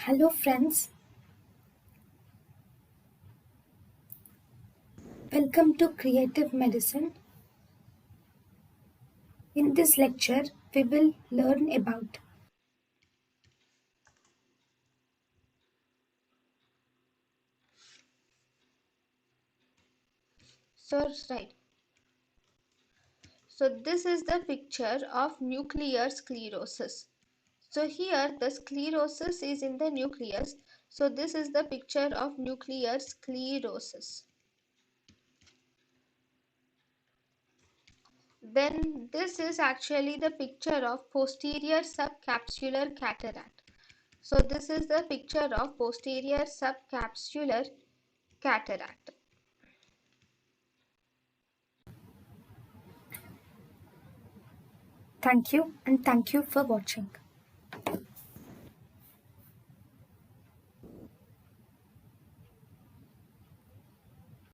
Hello friends, welcome to Creative Medicine. In this lecture, we will learn about Right. So this is the picture of nuclear sclerosis. So here the sclerosis is in the nucleus. So this is the picture of nuclear sclerosis. Then this is actually the picture of posterior subcapsular cataract. So this is the picture of posterior subcapsular cataract. thank you and thank you for watching.